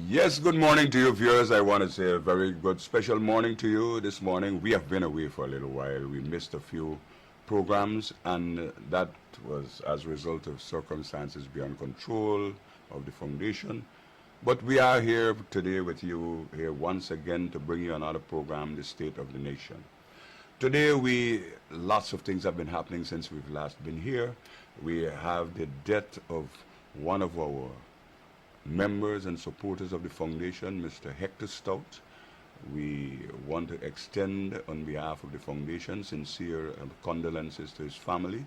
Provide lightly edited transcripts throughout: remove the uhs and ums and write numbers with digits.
Yes, good morning to you viewers. I want to say a very good special morning to you this morning. We have been away for a little while. We missed a few programs, and that was as a result of circumstances beyond control of the foundation. But we are here today with you here once again to bring you another program, The State of the Nation. Today lots of things have been happening since we've last been here. We have the death of one of our members and supporters of the foundation, Mr. Hector Stout. We want to extend, on behalf of the foundation, sincere condolences to his family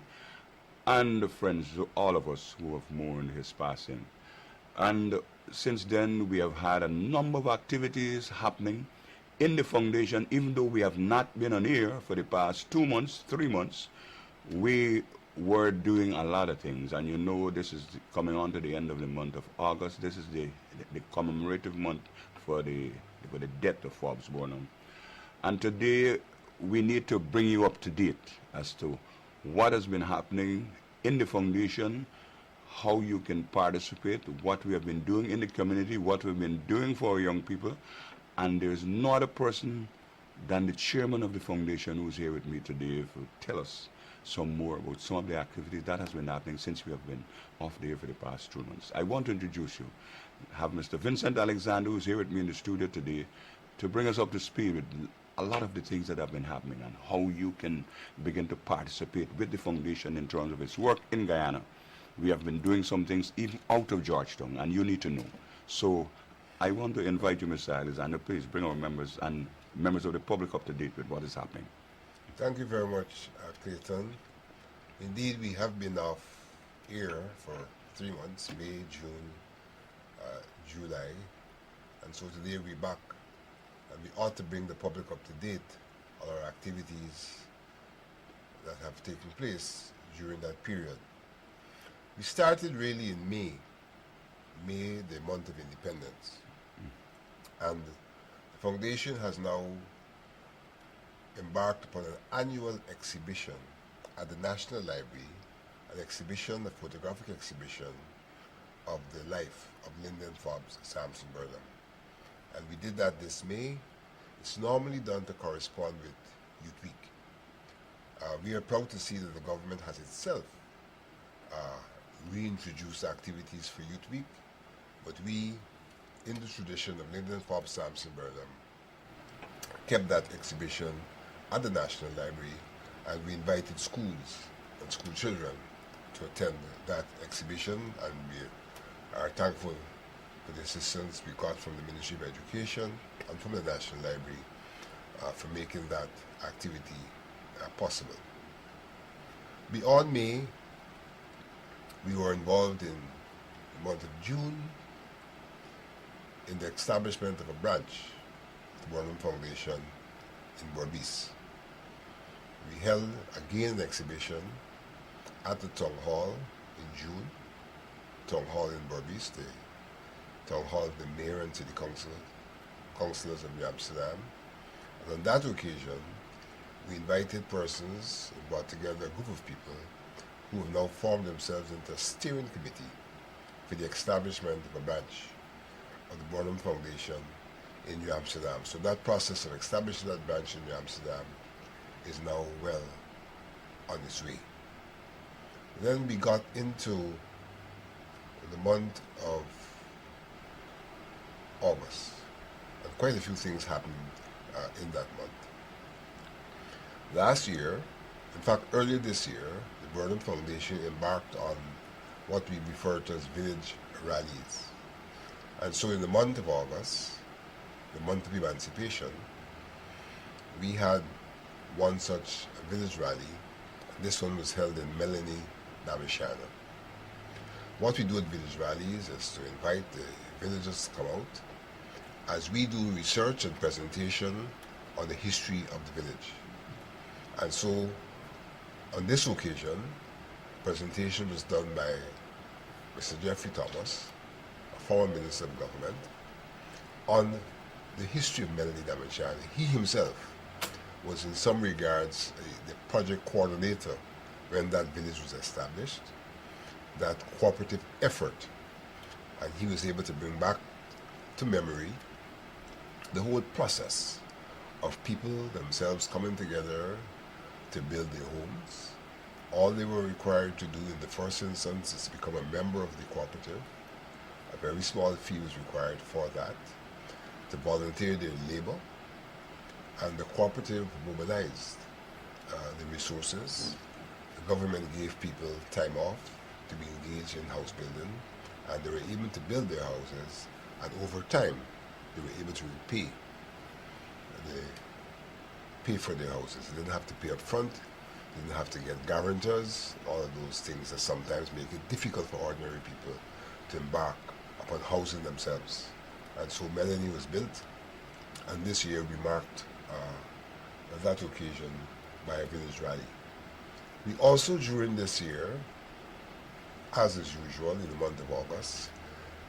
and the friends, all of us who have mourned his passing. And since then, we have had a number of activities happening in the foundation. Even though we have not been on air for the past 2 months, 3 months, we were doing a lot of things. And you know, this is coming on to the end of the month of August. This is the commemorative month for the death of Forbes Burnham. And today we need to bring you up to date as to what has been happening in the foundation, how you can participate, what we have been doing in the community, what we've been doing for our young people. And there's not a person than the chairman of the foundation who's here with me today to tell us some more about some of the activities that has been happening since we have been off the air for the past 2 months. I want to introduce you. Have Mr. Vincent Alexander, who's here with me in the studio today, to bring us up to speed with a lot of the things that have been happening and how you can begin to participate with the foundation in terms of its work in Guyana. We have been doing some things even out of Georgetown, and you need to know. So I want to invite you, Mr. Alexander, please bring our members and members of the public up to date with what is happening. Thank you very much, Clayton. Indeed, we have been off air for 3 months, May, June, July, and so today we're back, and we ought to bring the public up to date on our activities that have taken place during that period. We started really in May, the month of independence, and the foundation has now embarked upon an annual exhibition at the National Library, an exhibition, a photographic exhibition of the life of Lyndon Forbes Sampson Burnham. And we did that this May. It's normally done to correspond with Youth Week. We are proud to see that the government has itself reintroduced activities for Youth Week, but we, in the tradition of Lyndon Forbes Sampson Burnham, kept that exhibition at the National Library, and we invited schools and school children to attend that exhibition, and we are thankful for the assistance we got from the Ministry of Education and from the National Library for making that activity possible. Beyond May, we were involved in the month of June in the establishment of a branch of the Burnham Foundation in Berbice. We held again an exhibition at the Town Hall in June, Town Hall in Berbice, the Town Hall of the Mayor and City Councillors of New Amsterdam. And on that occasion, we invited persons and brought together a group of people who have now formed themselves into a steering committee for the establishment of a branch of the Burnham Foundation in New Amsterdam. So that process of establishing that branch in New Amsterdam is now well on its way. Then we got into the month of August, and quite a few things happened in that month. Last year, in fact earlier this year, the Burnham Foundation embarked on what we refer to as village rallies. And so in the month of August, the month of emancipation, we had one such village rally. This one was held in Melanie, Namishana. What we do at village rallies is to invite the villagers to come out as we do research and presentation on the history of the village. And so on this occasion, presentation was done by Mr. Jeffrey Thomas, a former Minister of Government, on the history of Melanie Namishana. He himself was in some regards the project coordinator when that village was established, that cooperative effort, and he was able to bring back to memory the whole process of people themselves coming together to build their homes. All they were required to do in the first instance is to become a member of the cooperative. A very small fee was required for that, to volunteer their labor, and the cooperative mobilized the resources. The government gave people time off to be engaged in house building, and they were able to build their houses, and over time they were able to pay for their houses. They didn't have to pay up front, they didn't have to get guarantors, all of those things that sometimes make it difficult for ordinary people to embark upon housing themselves. And so Melanie was built, and this year we marked that occasion by a village rally. We also, during this year, as is usual in the month of August,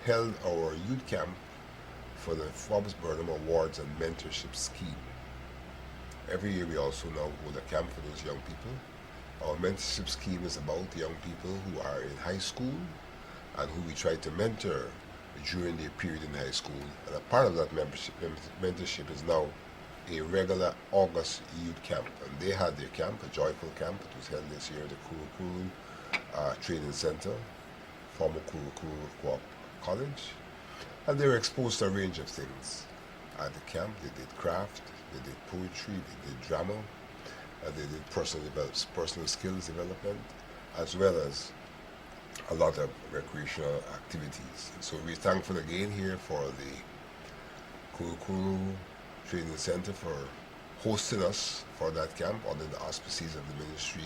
held our youth camp for the Forbes Burnham Awards and Mentorship Scheme. Every year we also now hold a camp for those young people. Our mentorship scheme is about young people who are in high school and who we try to mentor during their period in high school. And a part of that mentorship is now a regular August youth camp. And they had their camp, a joyful camp. It was held this year at the Kuru Training Center, former Kuru Co-op College. And they were exposed to a range of things. At the camp, they did craft, they did poetry, they did drama, they did personal skills development, as well as a lot of recreational activities. So we're thankful again here for the Kuru Training Center for hosting us for that camp under the auspices of the Ministry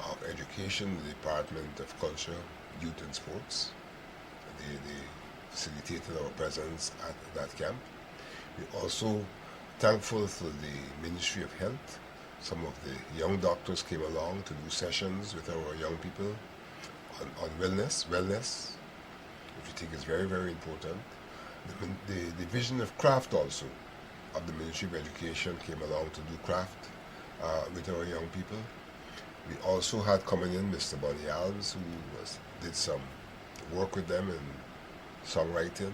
of Education, the Department of Culture, Youth and Sports. They facilitated our presence at that camp. We're also thankful to the Ministry of Health. Some of the young doctors came along to do sessions with our young people on wellness, which we think is very, very important. The Division of Craft also of the Ministry of Education came along to do craft with our young people. We also had coming in Mr. Bonnie Alves, who did some work with them in songwriting,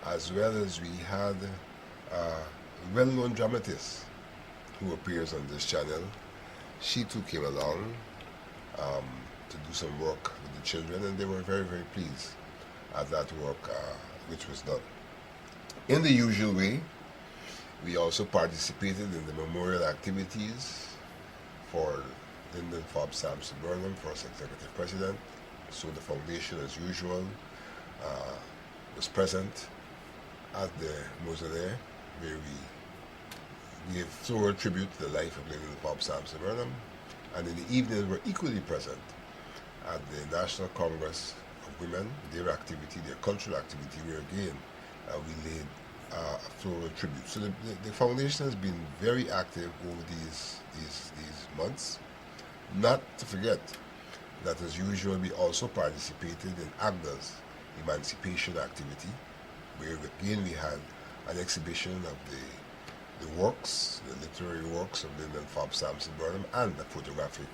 as well as we had a well-known dramatist who appears on this channel. She too came along to do some work with the children, and they were very, very pleased at that work which was done. In the usual way, we also participated in the memorial activities for Lyndon Forbes Sampson Burnham, first executive president. So the foundation, as usual, was present at the mausoleum, where we gave thorough tribute to the life of Lyndon Forbes Sampson Burnham. And in the evening, we were equally present at the National Congress of Women, their activity, their cultural activity, where again we laid a thorough tribute. So the foundation has been very active over these months. Not to forget that, as usual, we also participated in AGDA's emancipation activity, where again we had an exhibition of the works, the literary works of Lyndon Forbes Sampson Burnham, and a photographic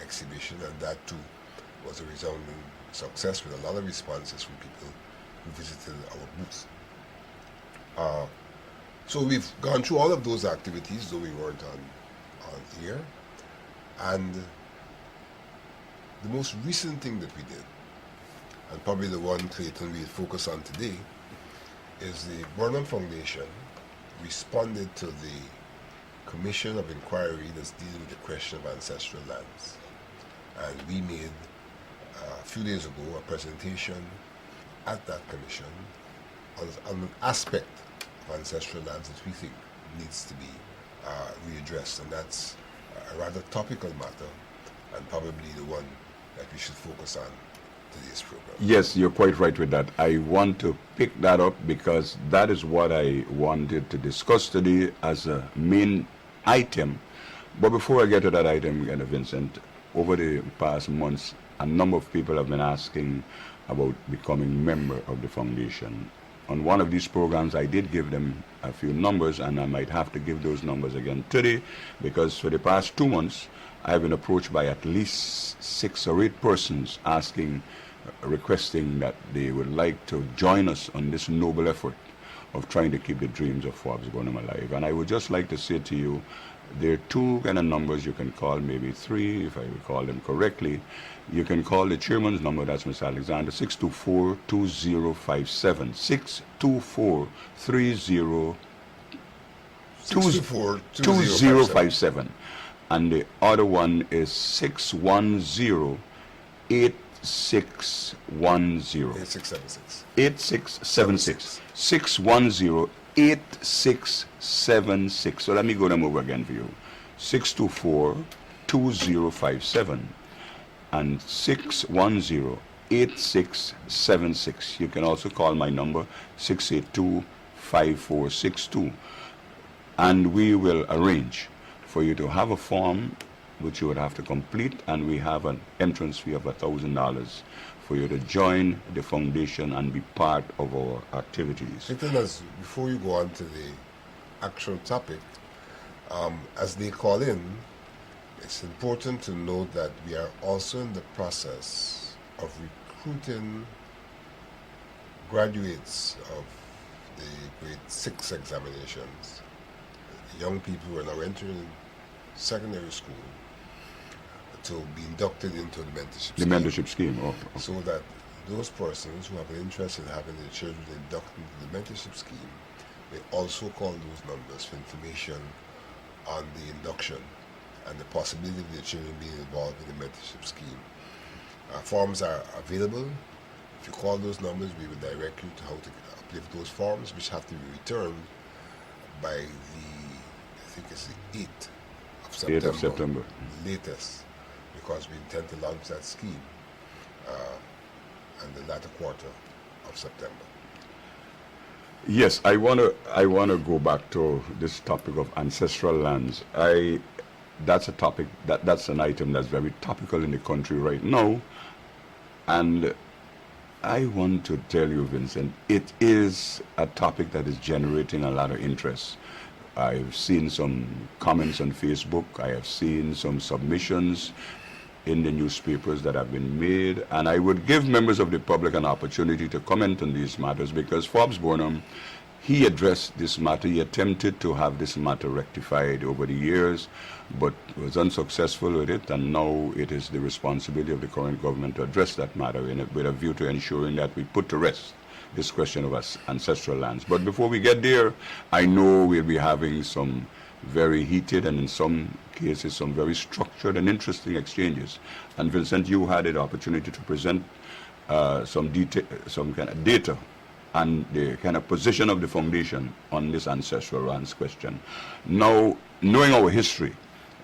exhibition, and that too was a resounding success with a lot of responses from people who visited our booth. So we've gone through all of those activities, though we weren't on air. And the most recent thing that we did, and probably the one, Clayton, we'll focus on today, is the Burnham Foundation responded to the Commission of Inquiry that's dealing with the question of ancestral lands. And we made, a few days ago, a presentation at that commission on an aspect of ancestral lands that we think needs to be readdressed. And that's a rather topical matter, and probably the one that we should focus on today's program. Yes, you're quite right with that. I want to pick that up because that is what I wanted to discuss today as a main item. But before I get to that item, Vincent, over the past months, a number of people have been asking about becoming member of the foundation. On one of these programs, I did give them a few numbers, and I might have to give those numbers again today, because for the past 2 months, I've been approached by at least 6 or 8 persons asking requesting that they would like to join us on this noble effort of trying to keep the dreams of Forbes Burnham alive. And I would just like to say to you, there are two kind of numbers you can call, maybe three, if I recall them correctly. You can call the chairman's number, that's Mr. Alexander, 624-2057, 624-30 2057, and the other one is 610-8610 8676. 8676 610-8676. So let me go them over again for you. 624-2057 and 610-8676. You can also call my number 682-5462, and we will arrange for you to have a form which you would have to complete, and we have an entrance fee of $1,000 for you to join the foundation and be part of our activities. Clayton, before you go on to the actual topic, as they call in, it's important to note that we are also in the process of recruiting graduates of the grade 6 examinations, young people who are now entering secondary school, to be inducted into the mentorship scheme. The mentorship scheme, oh. So that those persons who have an interest in having their children inducted into the mentorship scheme may also call those numbers for information on the induction and the possibility of their children being involved in the mentorship scheme. Forms are available. If you call those numbers, we will direct you to how to uplift those forms, which have to be returned by I think it's the 8th of September. 8th of September. Latest, because we intend to launch that scheme in the latter quarter of September. Yes, I wanna go back to this topic of ancestral lands. That's a topic that's an item that's very topical in the country right now, and I want to tell you, Vincent, it is a topic that is generating a lot of interest. I've seen some comments on Facebook. I have seen some submissions in the newspapers that have been made, and I would give members of the public an opportunity to comment on these matters, because Forbes Burnham, he addressed this matter. He attempted to have this matter rectified over the years, but was unsuccessful with it, and now it is the responsibility of the current government to address that matter with a view to ensuring that we put to rest this question of ancestral lands. But before we get there, I know we'll be having some very heated and in some cases some very structured and interesting exchanges. And Vincent, you had the opportunity to present some kind of data and the kind of position of the foundation on this ancestral lands question. Now, knowing our history,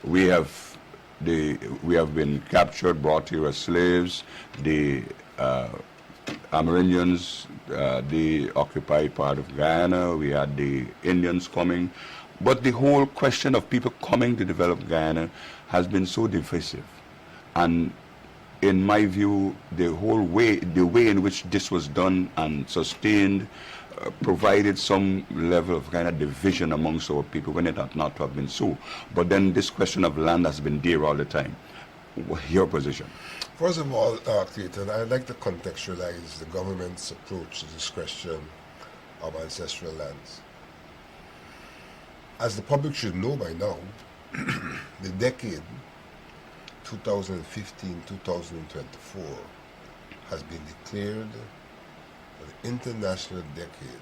we have been captured, brought here as slaves. The Amerindians, they occupied part of Guyana. We had the Indians coming. But the whole question of people coming to develop Guyana has been so divisive. And in my view, the way in which this was done and sustained provided some level of kind of division amongst our people when it ought not to have been so. But then this question of land has been there all the time. Your position? First of all, Clayton, I'd like to contextualize the government's approach to this question of ancestral lands. As the public should know by now, the decade 2015-2024 has been declared an international decade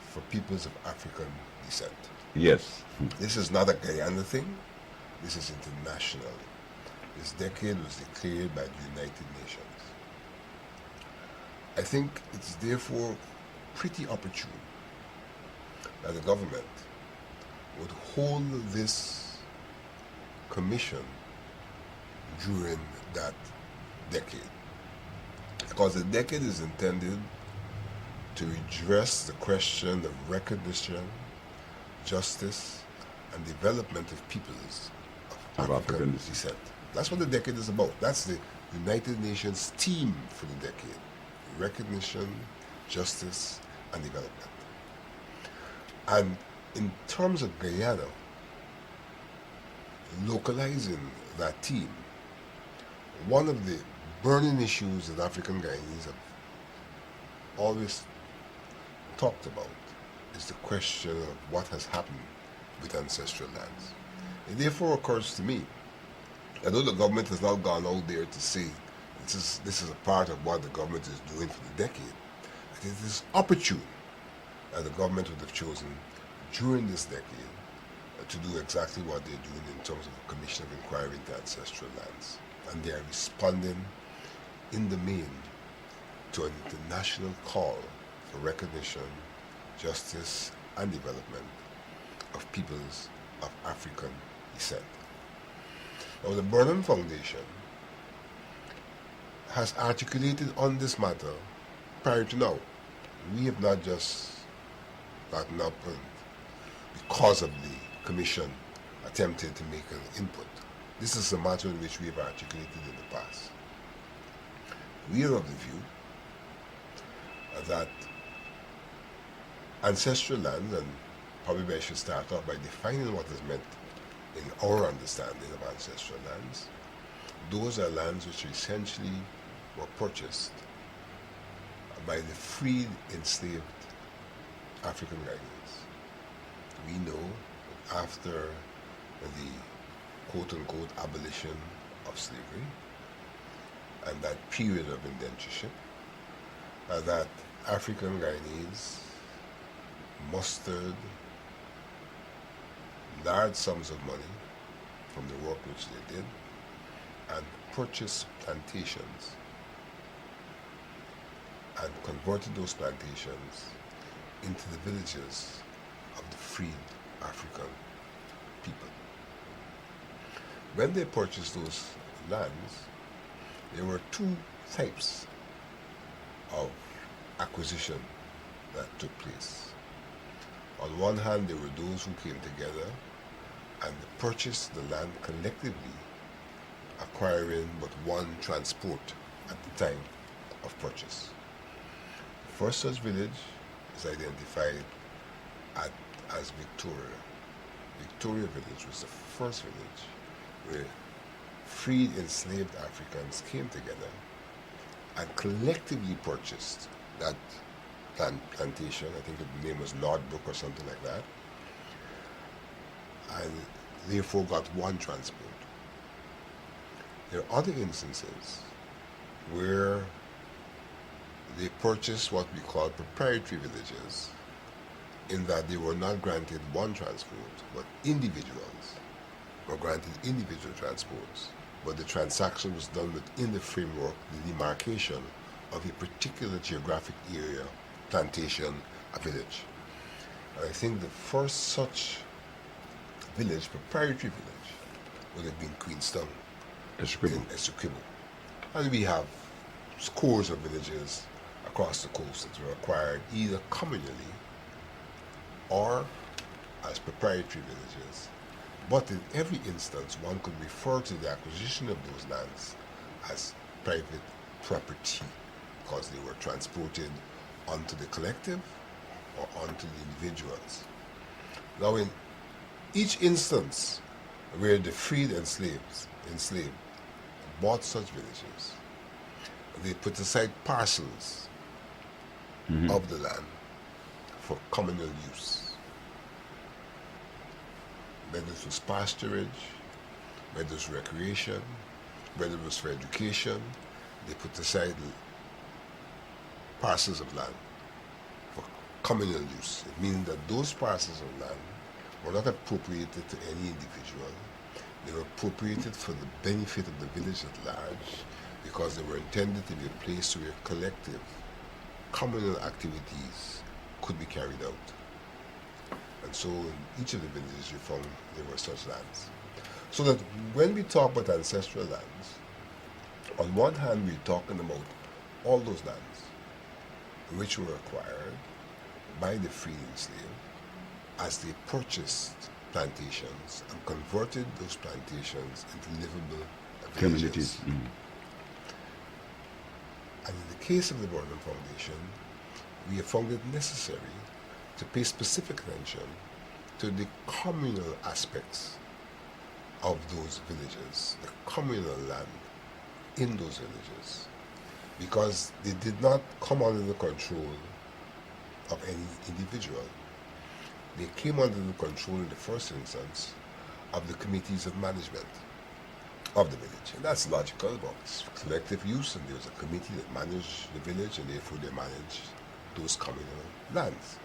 for peoples of African descent. Yes. This is not a Guyana thing. This is international. This decade was declared by the United Nations. I think it's therefore pretty opportune that the government would hold this commission during that decade, because the decade is intended to address the question of recognition, justice, and development of peoples of African descent. That's what the decade is about. That's the United Nations theme for the decade: recognition, justice, and development. And in terms of Guyana, localizing that theme, one of the burning issues that African Guyanese have always talked about is the question of what has happened with ancestral lands. It therefore occurs to me, although the government has not gone out there to say this is a part of what the government is doing for the decade, it is opportune that the government would have chosen during this decade to do exactly what they're doing in terms of a commission of inquiry into ancestral lands. And they are responding in the main to an international call for recognition, justice, and development of peoples of African descent. Now, the Burnham Foundation has articulated on this matter prior to now. We have not just gotten up and, because of the commission, attempted to make an input. This is a matter in which we have articulated in the past. We are of the view that ancestral lands, and probably I should start off by defining what is meant in our understanding of ancestral lands. Those are lands which essentially were purchased by the freed, enslaved African Guyanese. We know that after the quote-unquote abolition of slavery and that period of indentureship, that African Guyanese mustered large sums of money from the work which they did and purchased plantations and converted those plantations into the villages of the freed African people. When they purchased those lands, there were two types of acquisition that took place. On one hand, there were those who came together and purchased the land collectively, acquiring but one transport at the time of purchase. The first such village is identified as Victoria. Victoria Village was the first village where freed enslaved Africans came together and collectively purchased that plantation. I think the name was Lord Brook or something like that, and therefore got one transport. There are other instances where they purchased what we call proprietary villages, in that they were not granted one transport, but individuals were granted individual transports, but the transaction was done within the framework, the demarcation of a particular geographic area, plantation, a village. And I think the first such village, proprietary village, would have been Queenstown in Essequibo. And we have scores of villages across the coast that were acquired either communally or as proprietary villages. But in every instance, one could refer to the acquisition of those lands as private property, because they were transported onto the collective or onto the individuals. Now, in each instance where the freed enslaved bought such villages, they put aside parcels of the land for communal use. Whether it was pasturage, whether it was recreation, whether it was for education, they put aside parcels of land for communal use. It means that those parcels of land were not appropriated to any individual. They were appropriated for the benefit of the village at large, because they were intended to be a place where collective, communal activities could be carried out. And so in each of the villages you found there were such lands. So that when we talk about ancestral lands, on one hand we're talking about all those lands which were acquired by the freed enslaved as they purchased plantations and converted those plantations into livable communities. And in the case of the Burnham Foundation, we have found it necessary to pay specific attention to the communal aspects of those villages, the communal land in those villages because they did not come under the control of any individual. They came under the control in the first instance of the committees of management of the village. And that's logical, but it's collective use, and there's a committee that managed the village, and therefore they manage those communal lands.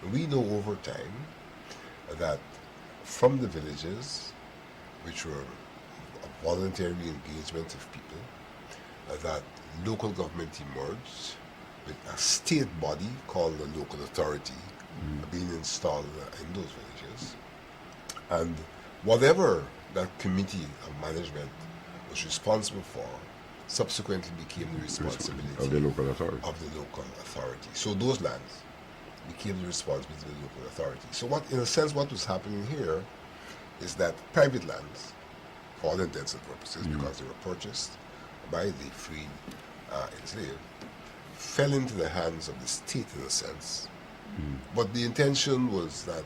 And we know over time that from the villages, which were a voluntary engagement of people, that local government emerged with a state body called the local authority being installed in those villages. And whatever that committee of management was responsible for subsequently became the responsibility of the local authority. So those lands became the responsibility of the local authority. So what, in a sense, what was happening here is that private lands, for all intents and purposes, because they were purchased by the freed enslaved, fell into the hands of the state in a sense. But the intention was that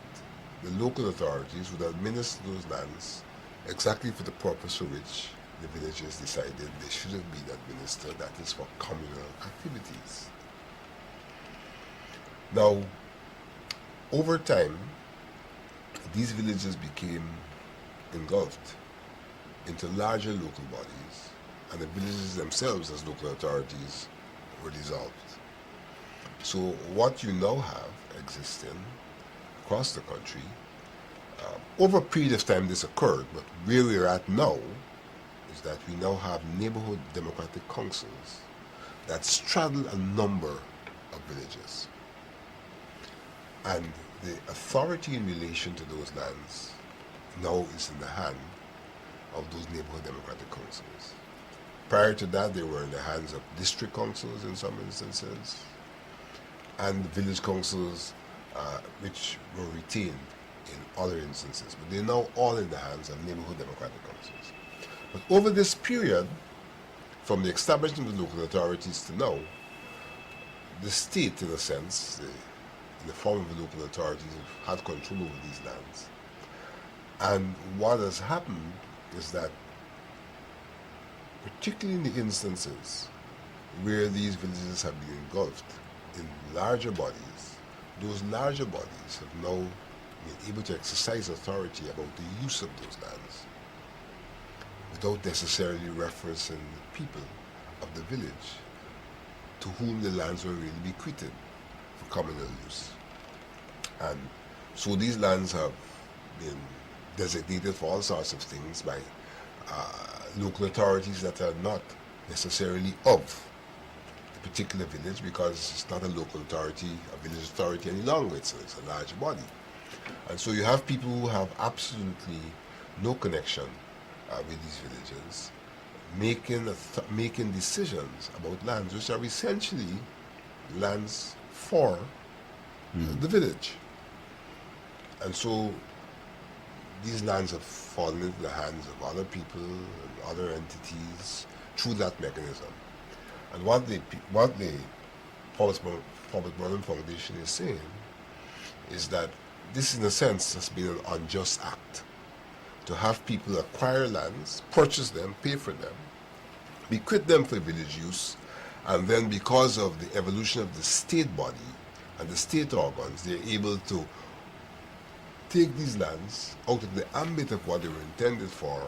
the local authorities would administer those lands exactly for the purpose for which the villagers decided they should have been administered, that is for communal activities. Now, over time, these villages became engulfed into larger local bodies, and the villages themselves as local authorities were dissolved. So what you now have existing across the country, over a period of time this occurred, but where we're at now is that we now have neighborhood democratic councils that straddle a number of villages. And the authority in relation to those lands now is in the hand of those neighborhood democratic councils. Prior to that, they were in the hands of district councils in some instances, and village councils, which were retained in other instances. But they're now all in the hands of neighborhood democratic councils. But over this period, from the establishment of the local authorities to now, the state, in a sense, in the form of the local authorities, have had control over these lands. And what has happened is that, particularly in the instances where these villages have been engulfed in larger bodies, those larger bodies have now been able to exercise authority about the use of those lands without necessarily referencing the people of the village to whom the lands were really bequeathed for communal use. And so these lands have been designated for all sorts of things by local authorities that are not necessarily of the particular village, because it's not a local authority, a village authority any longer, it's a large body. And so you have people who have absolutely no connection with these villages, making decisions about lands which are essentially lands for the village. And so these lands have fallen into the hands of other people and other entities through that mechanism. And what the Public Burnham Foundation is saying is that this, in a sense, has been an unjust act to have people acquire lands, purchase them, pay for them, bequeath them for village use, and then because of the evolution of the state body and the state organs, they're able to take these lands out of the ambit of what they were intended for,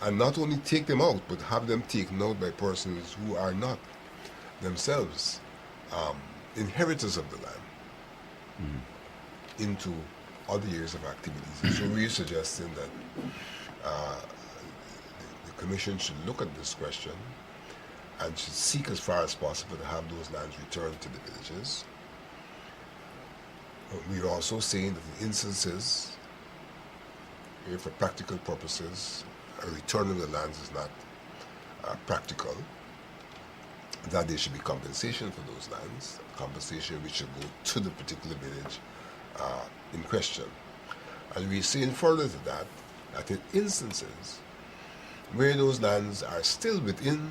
and not only take them out, but have them taken out by persons who are not themselves inheritors of the land into other areas of activities. And so we're suggesting that the Commission should look at this question and should seek as far as possible to have those lands returned to the villages. We're also saying that in instances, for practical purposes, a return of the lands is not practical, that there should be compensation for those lands, compensation which should go to the particular village in question. And we're saying further to that, that in instances where those lands are still within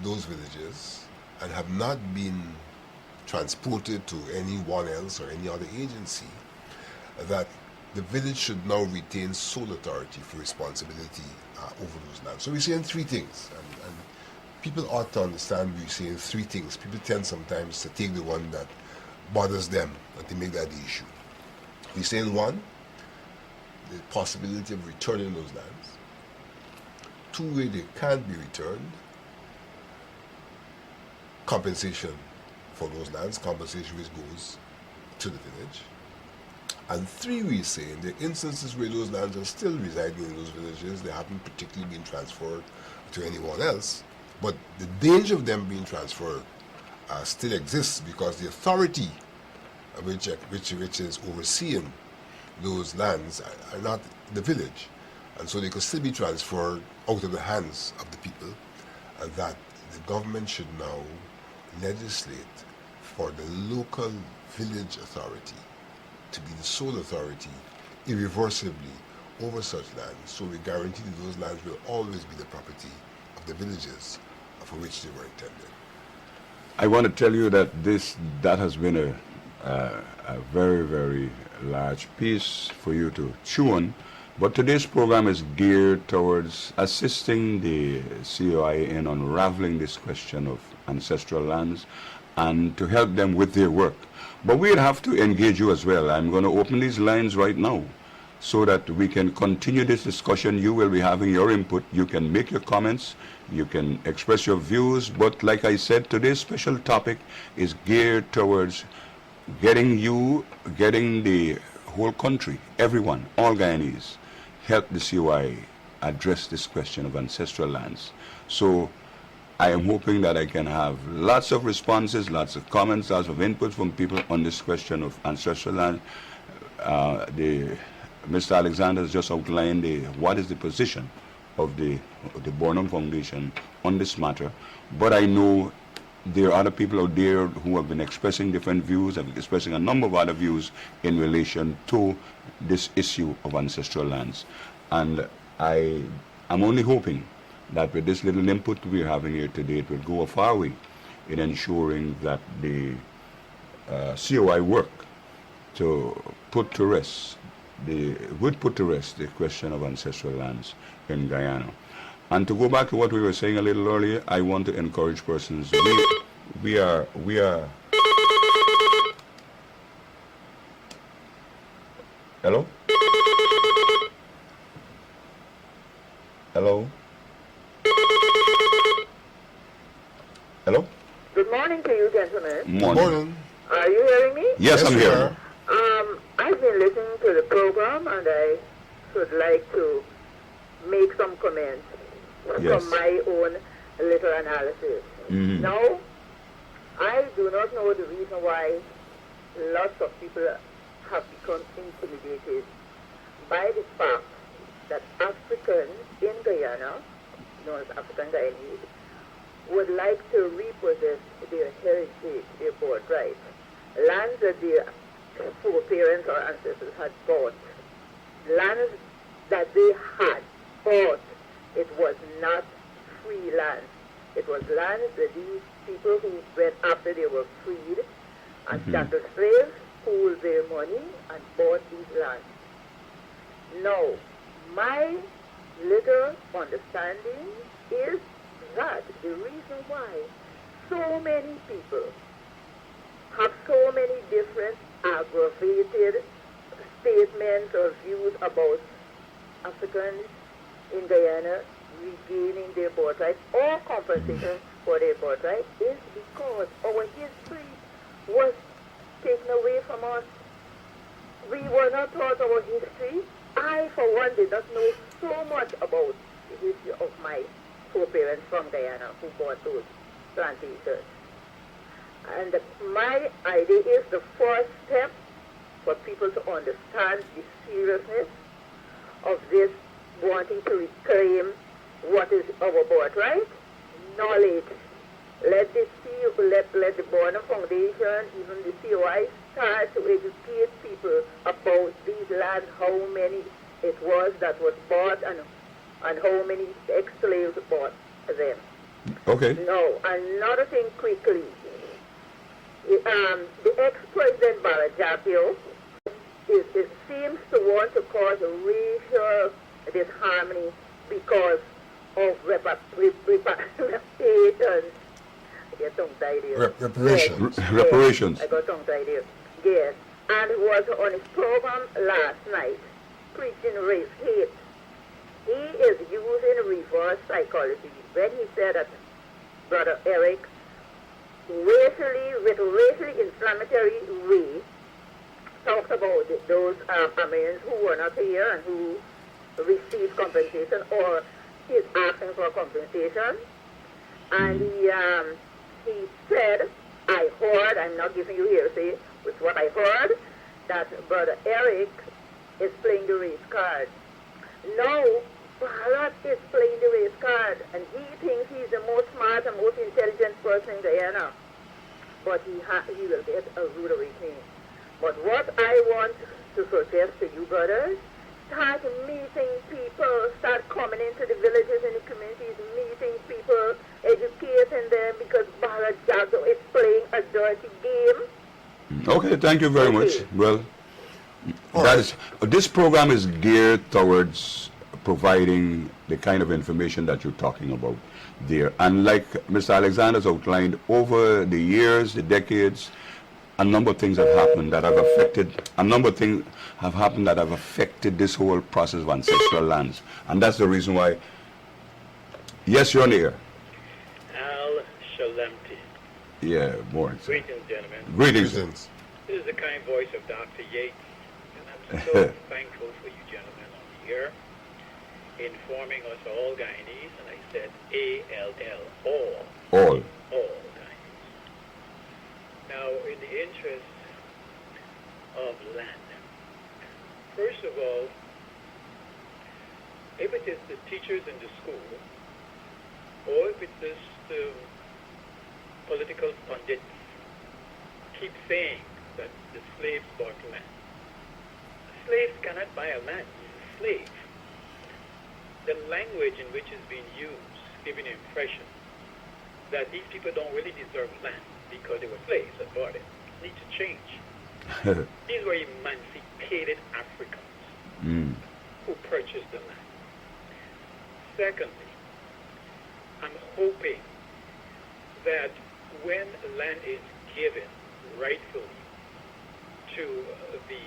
those villages and have not been transported to anyone else or any other agency, that the village should now retain sole authority for responsibility over those lands. So we're saying three things, and people ought to understand we're saying three things. People tend sometimes to take the one that bothers them and to make that the issue. We're saying one, the possibility of returning those lands. Two, where they can't be returned, compensation for those lands, compensation which goes to the village. And three, we say, in the instances where those lands are still residing in those villages, they haven't particularly been transferred to anyone else, but the danger of them being transferred still exists because the authority which is overseeing those lands are not the village. And so they could still be transferred out of the hands of the people, and that the government should now legislate for the local village authority to be the sole authority irreversibly over such lands, so we guarantee that those lands will always be the property of the villages for which they were intended. I want to tell you that that has been a very, very large piece for you to chew on, but today's program is geared towards assisting the COI in unraveling this question of ancestral lands and to help them with their work. But we'll have to engage you as well. I'm going to open these lines right now so that we can continue this discussion. You will be having your input. You can make your comments. You can express your views. But like I said, today's special topic is geared towards getting the whole country, everyone, all Guyanese, help the COI address this question of ancestral lands. So I am hoping that I can have lots of responses, lots of comments, lots of input from people on this question of ancestral land. Mr. Alexander has just outlined what is the position of the Burnham Foundation on this matter. But I know there are other people out there who have been expressing different views, have been expressing a number of other views in relation to this issue of ancestral lands. And I am only hoping that with this little input we're having here today, it will go a far way in ensuring that the COI work to put to rest the question of ancestral lands in Guyana. And to go back to what we were saying a little earlier, I want to encourage persons. We are. Hello? Hello? Hello? Good morning to you, gentlemen. Morning. Good morning. Are you hearing me? Yes, I'm here. I've been listening to the program, and I would like to make some comments from my own little analysis. Mm-hmm. Now, I do not know the reason why lots of people have become intimidated by the fact that Africans in Guyana, known as African Guyanese, would like to repossess their heritage, their birthright, lands that their foreparents or ancestors had bought, lands that they had bought. It was not free land. It was land that these people who went after they were freed and chattel slaves pooled their money and bought these lands. Now, my little understanding is that the reason why so many people have so many different aggravated statements or views about Africans in Guyana regaining their birthright or compensation for their birthright is because our history was taken away from us. We were not taught our history. I, for one, did not know so much about the history of my foreparents from Guyana who bought those plantations. And my idea is the first step for people to understand the seriousness of this wanting to reclaim what is our birthright, knowledge. Let the Burnham Foundation, even the COI, start to educate people about these lands, how many it was that was bought and how many ex-slaves bought them. Okay. Now, another thing quickly. The ex-president Barajapio it seems to want to cause racial disharmony because of reparations. I get tongue-tied here. Reparations. Yes, Reparations. yes, I got tongue-tied here. Yes. And he was on his program last night preaching race hate. He is using reverse psychology when he said that Brother Eric with racially inflammatory way talked about those Americans who were not here and who received compensation or is asking for compensation. And he said, I heard, I'm not giving you hearsay, with what I heard, that Brother Eric is playing the race card. No, Bharat is playing the race card, and he thinks he's the most smart and most intelligent person in Guyana. But he will get a rude awakening. But what I want to suggest to you, brothers, start meeting people, start coming into the villages and the communities, meeting people, educating them, because Bharat Jagdo is playing a dirty game. Okay, thank you very much. Well, this program is geared towards providing the kind of information that you're talking about there. And like Mr. Alexander's outlined, over the years, the decades, a number of things have happened that have affected this whole process of ancestral lands. And that's the reason why, yes, you're on the air. Al Shalamti. Yeah, more. Greetings, gentlemen. Greetings. Greetings. This is the kind voice of Dr. Yates, and I'm so thankful for you gentlemen on the air, informing us all Guyanese, and I said A-L-L, all Guyanese. Now, in the interest of land, first of all, if it is the teachers in the school, or if it is the political pundits, keep saying that the slaves bought land. Slaves cannot buy a land. He's a slave. The language in which is being used, giving the impression that these people don't really deserve land because they were slaves and bought it, needs to change. These were emancipated Africans who purchased the land. Secondly, I'm hoping that when land is given rightfully to the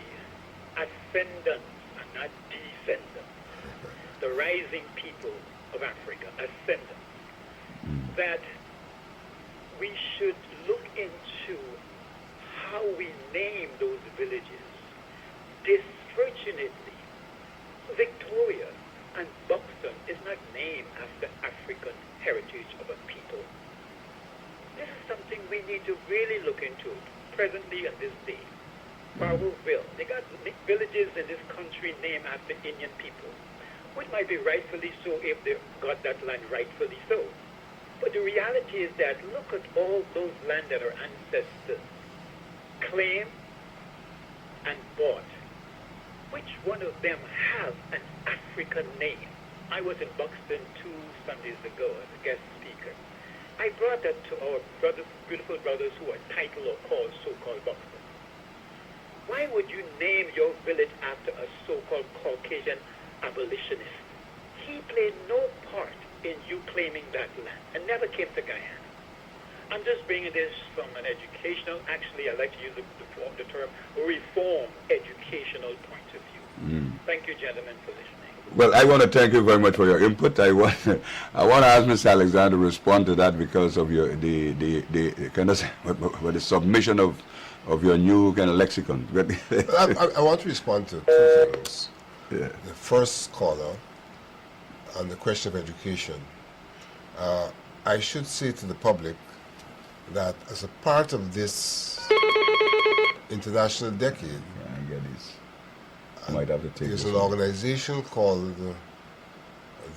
ascendants and not descendants, the rising people of Africa, ascendants, that we should look into how we name those villages. Disfortunately, Victoria and Buxton is not named after African heritage of a people. This is something we need to really look into presently on this day. Barwellville, they got villages in this country named after Indian people, which might be rightfully so if they got that land rightfully so. But the reality is that look at all those land that our ancestors claimed and bought. Which one of them have an African name? I was in Buxton 2 Sundays ago as a guest speaker. I brought that to our brothers, beautiful brothers who are titled or called so-called Buxton. Why would you name your village after a so-called Caucasian abolitionist? He played no part in you claiming that land and never came to Guyana. I'm just bringing this from an educational, actually I like to use the term reform educational point of view. Thank you, gentlemen, for listening. Well, I want to thank you very much for your input. I want to ask Mr. Alexander to respond to that because of your the kind of the submission of your new kind of lexicon. I want to respond to two things. Yeah. The first caller on the question of education. I should say to the public that as a part of this international decade, I get this. I might have to take there's this an one. organization called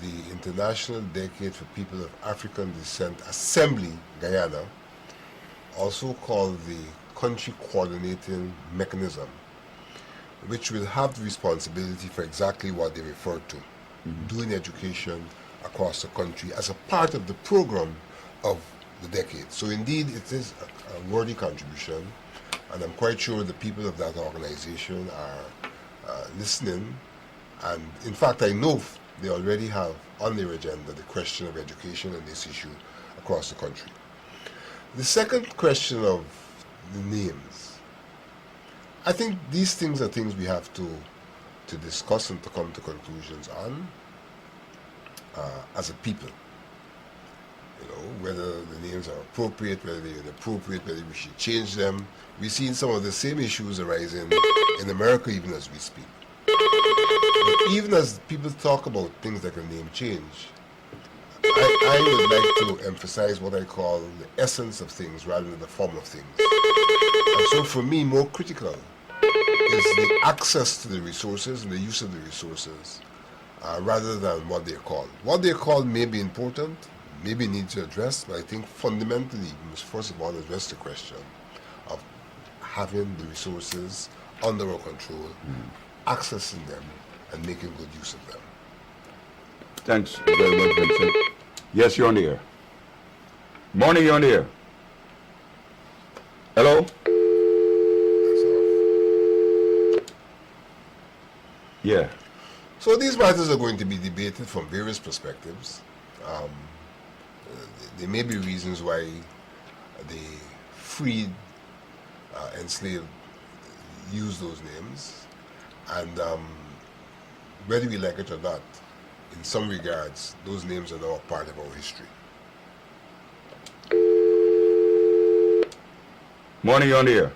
the International Decade for People of African Descent Assembly Guyana, also called the Country Coordinating Mechanism, which will have the responsibility for exactly what they refer to, doing education across the country as a part of the program of the decade. So indeed it is a worthy contribution, and I'm quite sure the people of that organization are listening, and in fact I know they already have on their agenda the question of education and this issue across the country. The second question of the names, I think these things are things we have to discuss and to come to conclusions on as a people. You know, whether the names are appropriate, whether they're inappropriate, whether we should change them. We've seen some of the same issues arising in America even as we speak. But even as people talk about things like a name change, I would like to emphasize what I call the essence of things rather than the form of things. And so for me, more critical is the access to the resources and the use of the resources rather than what they're called. What they're called may be important, maybe need to address, but I think fundamentally we must first of all address the question of having the resources under our control, accessing them, and making good use of them. Thanks very much, Vincent. Yes, you're on the air. Morning, you're on the air. Hello? That's all. Yeah. So these matters are going to be debated from various perspectives. There may be reasons why the freed, enslaved use those names, and whether we like it or not, in some regards, those names are now a part of our history. Morning, you're on the air.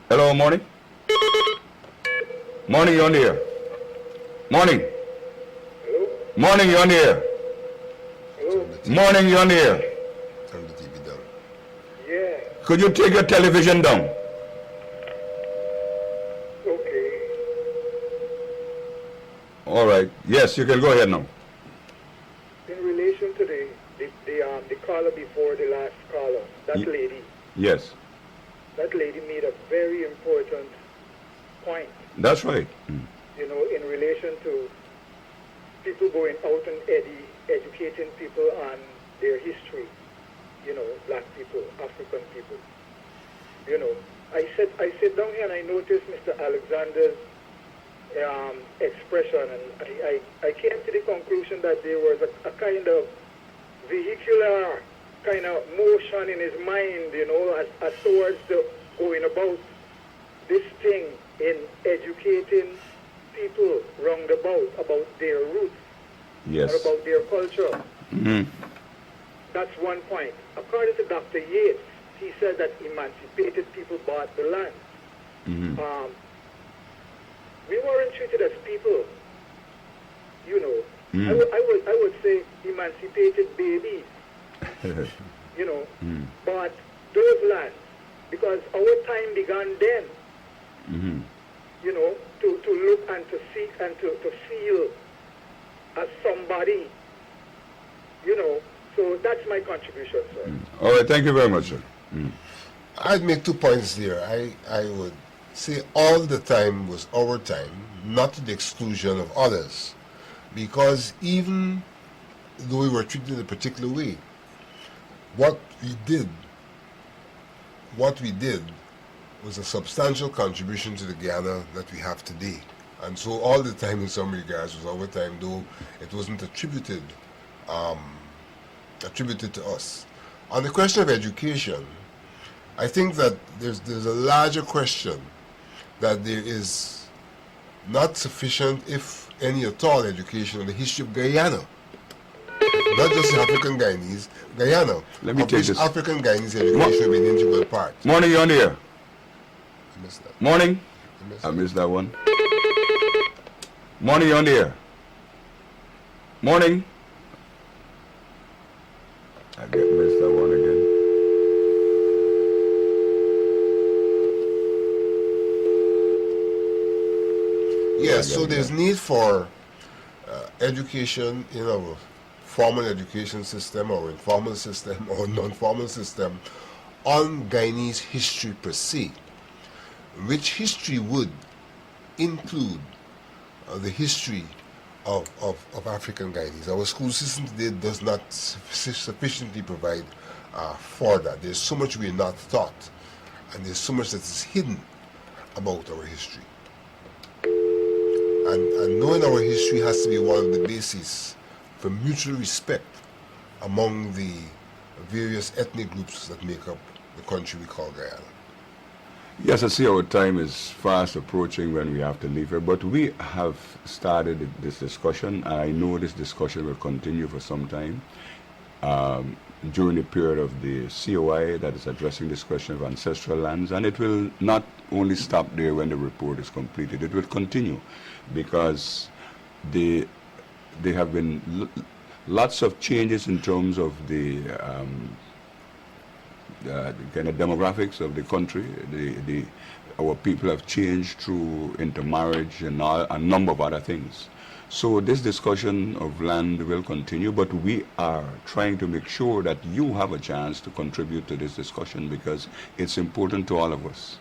Hello, morning? Morning, you're on the air. Morning. Hello? Morning, you're on the air. Hello? Morning, you're on the air. Turn the TV down. Yeah. Could you take your television down? Okay. All right. Yes, you can go ahead now. In relation to the caller before the last caller, that lady, Yes, that lady made a very important point. that's right. You know, in relation to people going out and educating people on their history, you know, black people, African people. You know, I sit down here and I noticed Mr. Alexander's expression, and I came to the conclusion that there was a kind of vehicular kind of motion in his mind, you know, as towards the going about this thing in educating people about their roots, Yes. and about their culture. Mm-hmm. That's one point. According to Dr. Yates, he said that emancipated people bought the land. Mm-hmm. We weren't treated as people, you know. Mm. I would say emancipated babies, you know, bought those lands because our time began then, Mm-hmm. you know, to look and to seek and to feel as somebody, you know. So that's my contribution, sir. All right, thank you very much, sir. I'd make 2 points there. I would say all the time was our time, not to the exclusion of others. Because even though we were treated in a particular way, what we did was a substantial contribution to the Guyana that we have today. And so all the time in some regards was our time, though it wasn't attributed to us. On the question of education, I think that there's a larger question that there is not sufficient, if any at all, education on the history of Guyana. Not just the African Guyanese, Guyana. Let me of take which this. African Guyanese education will be an integral part. Morning, you're on the air. I missed that. Morning. I I missed missed that one. Morning, you're on the air. Morning. I missed that one again. Yes, so there's need for education in our formal education system or informal system or non-formal system on Guyanese history per se, which history would include the history of African Guyanese. Our school system today does not sufficiently provide for that. There's so much we're not taught, and there's so much that is hidden about our history. And knowing our history has to be one of the bases for mutual respect among the various ethnic groups that make up the country we call Guyana. Yes, I see our time is fast approaching when we have to leave here, but we have started this discussion, and I know this discussion will continue for some time during the period of the COI that is addressing this question of ancestral lands, and it will not only stop there when the report is completed, it will continue because there have been lots of changes in terms of the kind of demographics of the country. Our people have changed through intermarriage and a number of other things. So this discussion of land will continue, but we are trying to make sure that you have a chance to contribute to this discussion because it's important to all of us.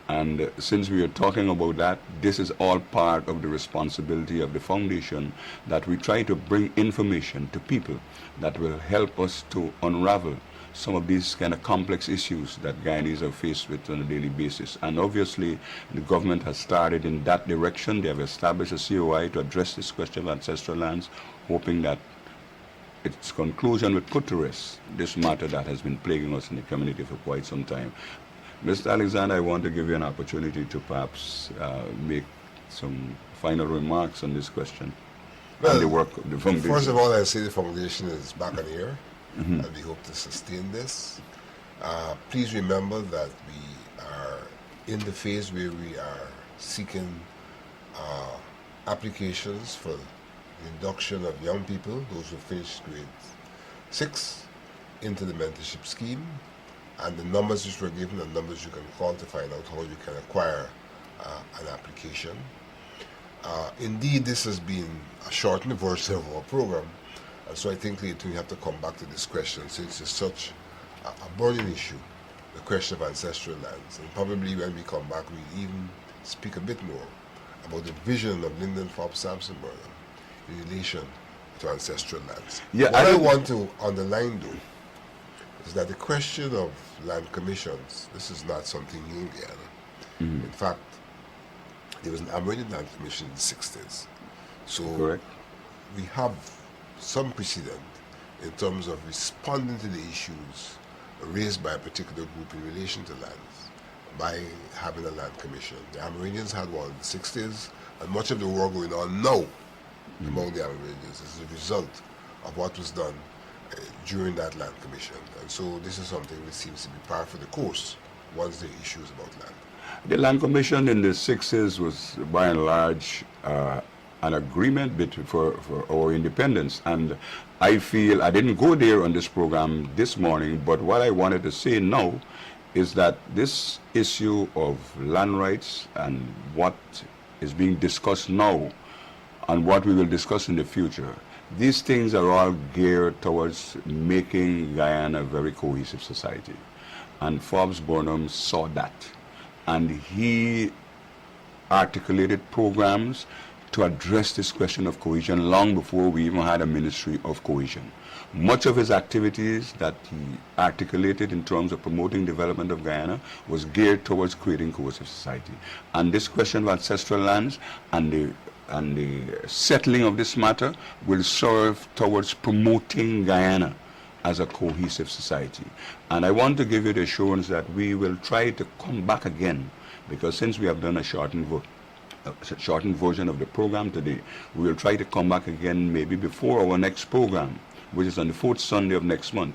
And since we are talking about that, this is all part of the responsibility of the foundation, that we try to bring information to people that will help us to unravel some of these kind of complex issues that Guyanese are faced with on a daily basis. And obviously, the government has started in that direction. They have established a COI to address this question of ancestral lands, hoping that its conclusion will put to rest this matter that has been plaguing us in the community for quite some time. Mr. Alexander, I want to give you an opportunity to perhaps make some final remarks on this question. Well, and the work of the foundation. First of all, I say the foundation is back on air, and we hope to sustain this. Please remember that we are in the phase where we are seeking applications for the induction of young people, those who finished grade 6, into the mentorship scheme. And the numbers which were given are numbers you can call to find out how you can acquire an application. Indeed, this has been a shortened version of our program, and so I think we have to come back to this question since it's such a burning issue, the question of ancestral lands. And probably when we come back, we'll even speak a bit more about the vision of Lyndon Forbes Sampson Burnham in relation to ancestral lands. Yeah, what I want to underline, though, is that the question of land commissions, this is not something new in Guyana. In fact, there was an Amerindian Land Commission in the 60s. So Correct. we have some precedent in terms of responding to the issues raised by a particular group in relation to lands by having a land commission. The Amerindians had one in the 60s, and much of the work going on now among the Amerindians is a result of what was done during that land commission. And so this is something that seems to be par for the course once there are issues about land. The Land Commission in the 60s was by and large an agreement for our independence. And I feel, I didn't go there on this program this morning, but what I wanted to say now is that this issue of land rights and what is being discussed now and what we will discuss in the future, these things are all geared towards making Guyana a very cohesive society. And Forbes Burnham saw that. And he articulated programs to address this question of cohesion long before we even had a Ministry of Cohesion. Much of his activities that he articulated in terms of promoting development of Guyana was geared towards creating cohesive society. And this question of ancestral lands and the settling of this matter will serve towards promoting Guyana as a cohesive society. And I want to give you the assurance that we will try to come back again, because since we have done a shortened version of the program today, we will try to come back again maybe before our next program, which is on the 4th Sunday of next month,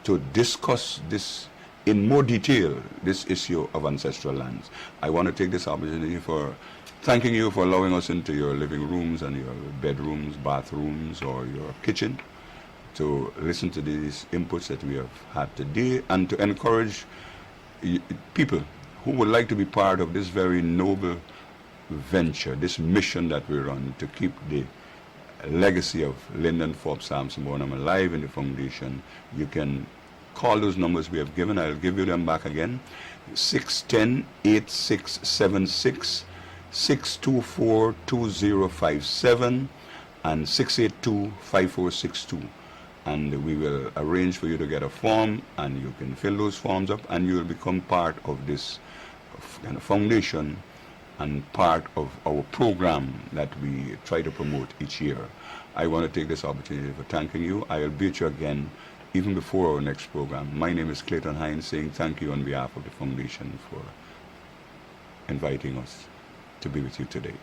to discuss this in more detail, this issue of ancestral lands. I want to take this opportunity for thanking you for allowing us into your living rooms and your bedrooms, bathrooms, or your kitchen to listen to these inputs that we have had today, and to encourage people who would like to be part of this very noble venture, this mission that we run to keep the legacy of Lyndon Forbes Sampson Burnham alive in the foundation. You can call those numbers we have given. I'll give you them back again. 610-8676, 624-2057, and 682-5462. And we will arrange for you to get a form, and you can fill those forms up, and you will become part of this kind of foundation and part of our program that we try to promote each year. I want to take this opportunity for thanking you. I'll be with you again even before our next program. My name is Clayton Hinds, saying thank you on behalf of the Foundation for inviting us to be with you today.